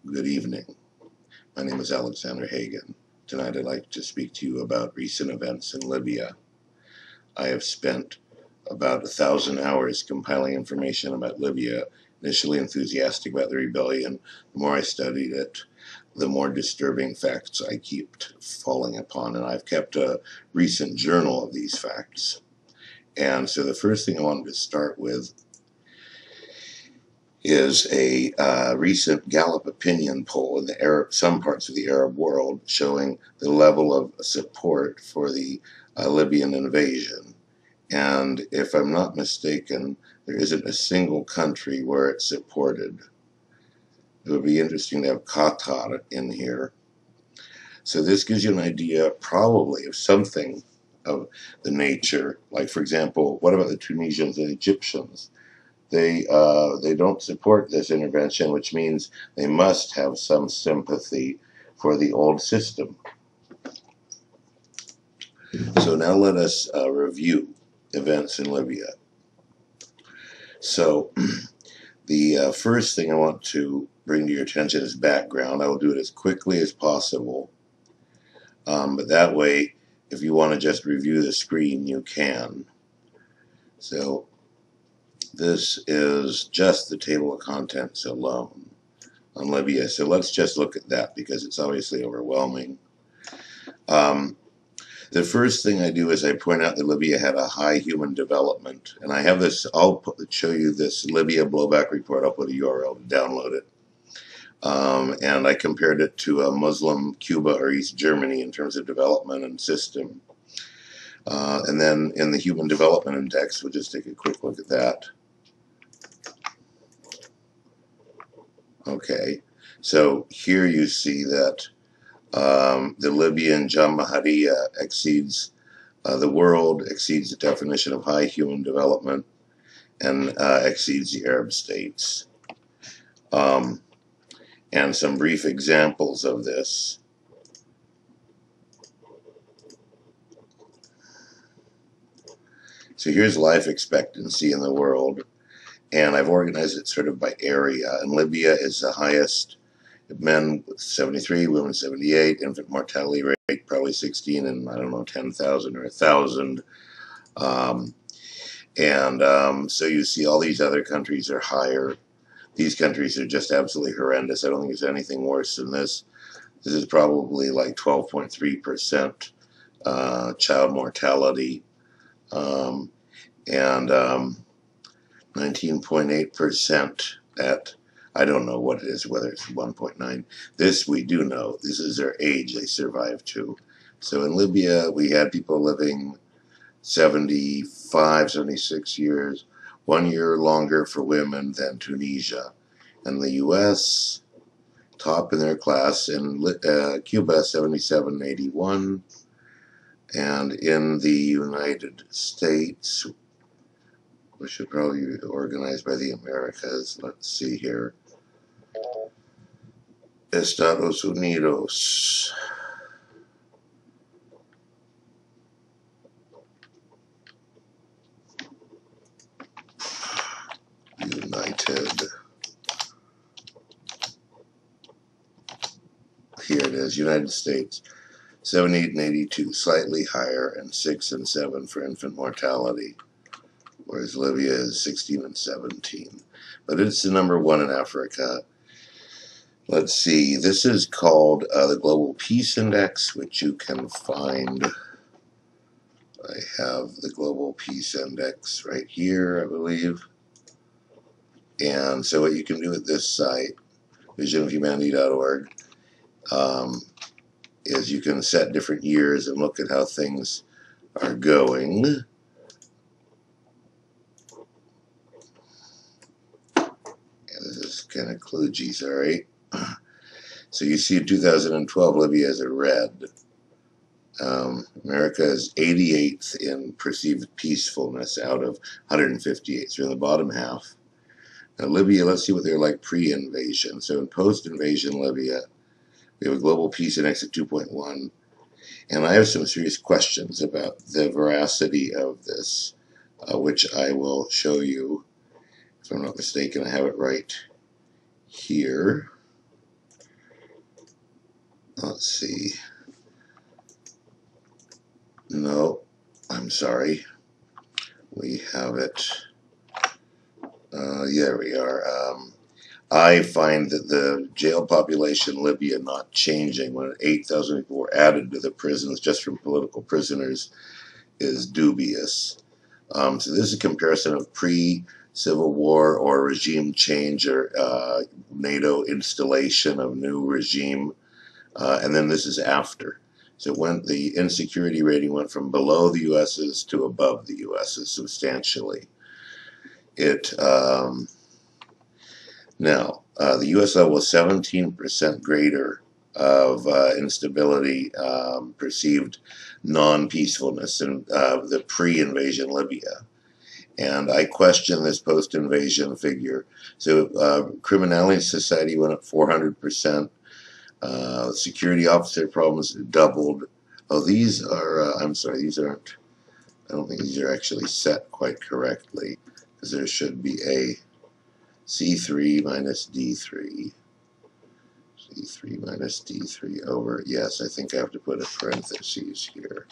Good evening. My name is Alexander Hagan. Tonight I'd like to speak to you about recent events in Libya. I have spent about 1,000 hours compiling information about Libya, initially enthusiastic about the rebellion. The more I studied it, the more disturbing facts I kept falling upon, and I've kept a recent journal of these facts. And so the first thing I wanted to start with is a recent Gallup opinion poll in some parts of the Arab world showing the level of support for the Libyan invasion. And if I'm not mistaken, there isn't a single country where it's supported. It would be interesting to have Qatar in here. So this gives you an idea probably of something of the nature. Like, for example, what about the Tunisians and Egyptians? They don't support this intervention, which means they must have some sympathy for the old system. So now let us review events in Libya. So the first thing I want to bring to your attention is background. I will do it as quickly as possible, but that way, if you want to just review the screen, you can. So this is just the table of contents alone on Libya. So let's just look at that because it's obviously overwhelming. The first thing I do is I point out that Libya had a high human development. And I have this, I'll show you this Libya Blowback Report. I'll put a URL to download it. And I compared it to a Muslim Cuba or East Germany in terms of development and system. And then in the Human Development Index, we'll just take a quick look at that. Okay, so here you see that the Libyan Jamahiriya exceeds the world, exceeds the definition of high human development, and exceeds the Arab states. And some brief examples of this. So here's life expectancy in the world. And I've organized it sort of by area. And Libya is the highest. Men 73, women 78, infant mortality rate probably 16, and I don't know, 10,000 or 1,000. So you see all these other countries are higher. These countries are just absolutely horrendous. I don't think there's anything worse than this. This is probably like 12.3% child mortality. And 19.8% at, I don't know what it is, whether it's 1.9. This we do know. This is their age they survived to. So in Libya, we had people living 75, 76 years, 1 year longer for women than Tunisia. And the U.S., top in their class, in Cuba, 77, 81. And in the United States, we should probably be organized by the Americas. Let's see here. Estados Unidos. United. Here it is, United States. 78 and 82, slightly higher, and 6 and 7 for infant mortality. Whereas Libya is 16 and 17. But it's the #1 in Africa. Let's see, this is called the Global Peace Index, which you can find. I have the Global Peace Index right here, I believe. And so what you can do at this site, visionofhumanity.org, is you can set different years and look at how things are going. This is kind of kludgy, sorry. So you see in 2012, Libya is a red. America is 88th in perceived peacefulness out of 158. So in the bottom half. Now Libya, let's see what they're like pre-invasion. So in post-invasion Libya, we have a global peace index at 2.1. And I have some serious questions about the veracity of this, which I will show you. If I'm not mistaken, I have it right here. let's see. No, I'm sorry. We have it. There we are. I find that the jail population in Libya not changing when 8,000 people were added to the prisons just from political prisoners is dubious. So this is a comparison of pre-Civil War or regime change or NATO installation of new regime, and then this is after. So the insecurity rating went from below the U.S.'s to above the U.S.'s substantially. Now, the U.S. level was 17% greater of instability, perceived non-peacefulness in the pre-invasion Libya. And I question this post-invasion figure. So criminality society went up 400%. Security officer problems doubled. Oh, these are, I'm sorry, these aren't, I don't think these are actually set quite correctly, because there should be a C3 minus D3. C3 minus D3 over, yes, I think I have to put a parentheses here.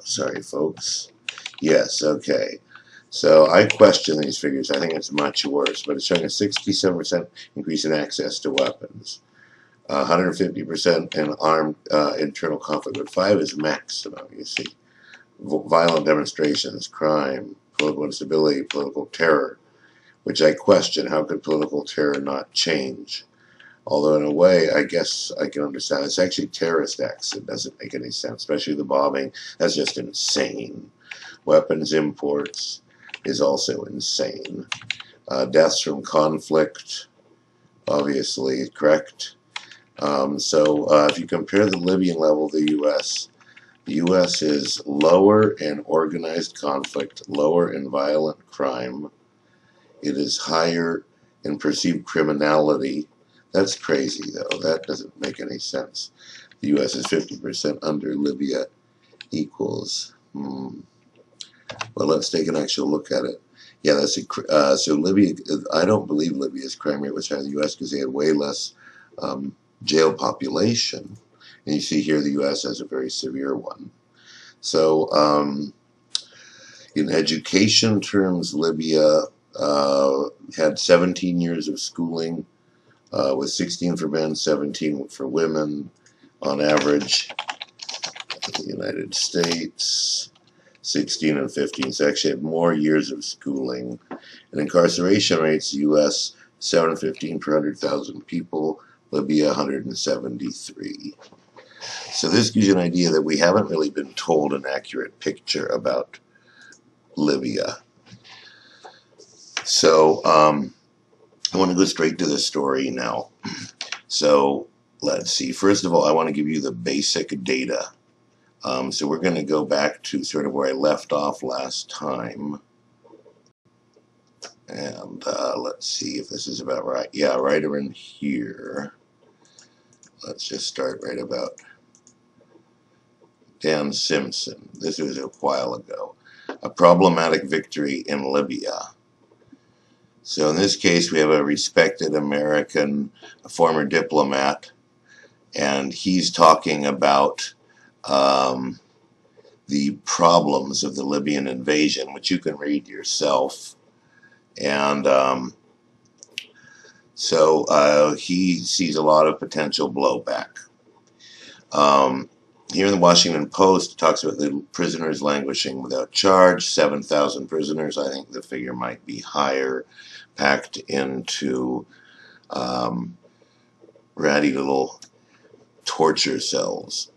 Sorry, folks. Yes, okay. So I question these figures. I think it's much worse, but it's showing a 67% increase in access to weapons, 150% in armed internal conflict, but 5 is maximum, you see. Violent demonstrations, crime, political instability, political terror, which I question. How could political terror not change? Although in a way, I guess I can understand. It's actually terrorist acts. It doesn't make any sense, especially the bombing. That's just insane. Weapons imports is also insane. Deaths from conflict, obviously, correct. So if you compare the Libyan level to the U.S. is lower in organized conflict, lower in violent crime. It is higher in perceived criminality. That's crazy, though. That doesn't make any sense. The U.S. is 50% under Libya equals. Well, let's take an actual look at it. Yeah, that's so Libya. I don't believe Libya's crime rate was higher than the U.S. because they had way less jail population. And you see here the U.S. has a very severe one. So in education terms, Libya had 17 years of schooling, with 16 for men, 17 for women on average. The United States, 16 and 15. So actually had more years of schooling. And incarceration rates, the U.S. 715 per 100,000 people, Libya 173. So this gives you an idea that we haven't really been told an accurate picture about Libya. So I want to go straight to the story now. So let's see. First of all, I want to give you the basic data. So we're going to go back to sort of where I left off last time. And let's see if this is about right. Yeah, right around here. Let's just start right about Dan Simpson. This was a while ago. A problematic victory in Libya. So in this case, we have a respected American, a former diplomat, and he's talking about the problems of the Libyan invasion, which you can read yourself. And so he sees a lot of potential blowback. Here in the Washington Post, it talks about the prisoners languishing without charge, 7,000 prisoners. I think the figure might be higher, packed into ratty little torture cells.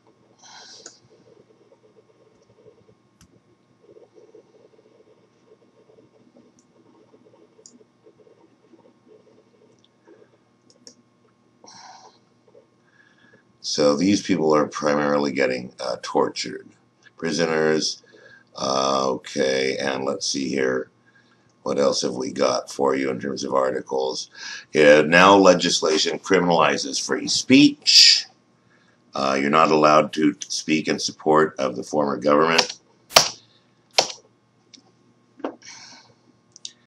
So these people are primarily getting tortured. Prisoners, okay, and let's see here. What else have we got for you in terms of articles? Now legislation criminalizes free speech. You're not allowed to speak in support of the former government.